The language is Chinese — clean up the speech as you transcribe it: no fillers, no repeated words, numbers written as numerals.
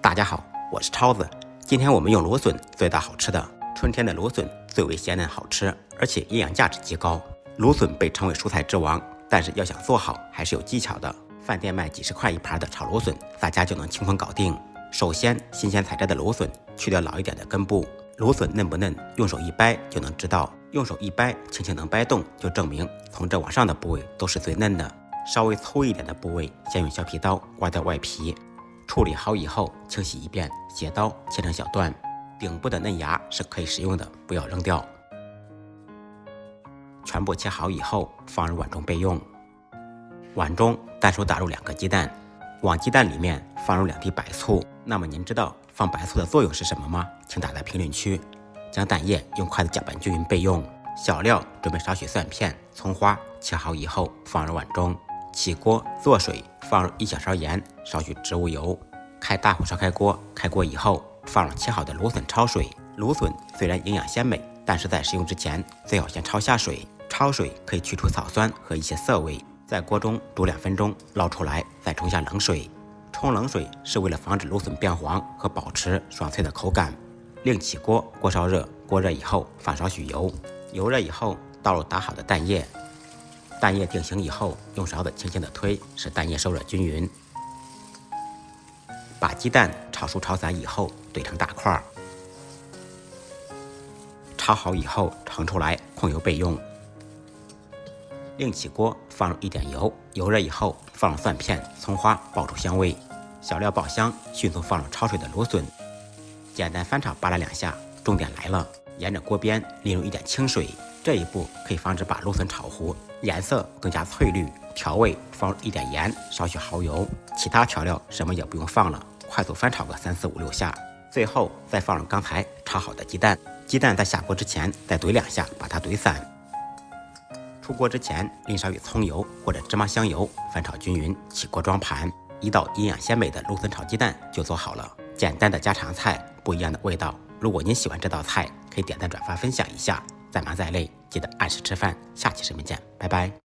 大家好，我是超子。今天我们用芦笋做一道好吃的。春天的芦笋最为鲜嫩好吃，而且营养价值极高。芦笋被称为蔬菜之王，但是要想做好还是有技巧的。饭店卖几十块一盘的炒芦笋，大家就能轻松搞定。首先，新鲜采摘的芦笋去掉老一点的根部，芦笋嫩不嫩，用手一掰就能知道。用手一掰，轻轻能掰动，就证明从这往上的部位都是最嫩的。稍微粗一点的部位，先用削皮刀刮掉外皮。处理好以后，清洗一遍，斜刀切成小段。顶部的嫩芽是可以食用的，不要扔掉。全部切好以后，放入碗中备用。碗中单手打入2个鸡蛋，往鸡蛋里面放入2滴白醋。那么您知道放白醋的作用是什么吗？请打在评论区。将蛋液用筷子搅拌均匀备用。小料准备少许蒜片、葱花，切好以后放入碗中。起锅做水，放入1小勺盐，少许植物油。开大火烧开锅，开锅以后放入切好的芦笋焯水。芦笋虽然营养鲜美，但是在食用之前最好先焯下水。焯水可以去除草酸和一些涩味。在锅中煮2分钟，捞出来再冲下冷水。冲冷水是为了防止芦笋变黄和保持爽脆的口感。另起锅，锅烧热，锅热以后放少许油。油热以后倒入打好的蛋液。蛋液定型以后，用勺子轻轻地推，使蛋液受热均匀。把鸡蛋炒熟炒散以后怼成大块。炒好以后盛出来，控油备用。另起锅放入1点油，油热以后放入蒜片、葱花，爆出香味。小料爆香，迅速放入焯水的芦笋，简单翻炒扒拉2下。重点来了，沿着锅边淋入1点清水。这一步可以防止把芦笋炒糊，颜色更加翠绿。调味放入1点盐，少许蚝油，其他调料什么也不用放了，快速翻炒个3、4、5、6下。最后再放入刚才炒好的鸡蛋。鸡蛋在下锅之前再怼2下，把它怼散。出锅之前淋少许葱油或者芝麻香油，翻炒均匀，起锅装盘。一道营养鲜美的芦笋炒鸡蛋就做好了。简单的家常菜，不一样的味道。如果您喜欢这道菜，可以点赞、转发、分享一下。再忙再累，记得按时吃饭。下期视频见，拜拜。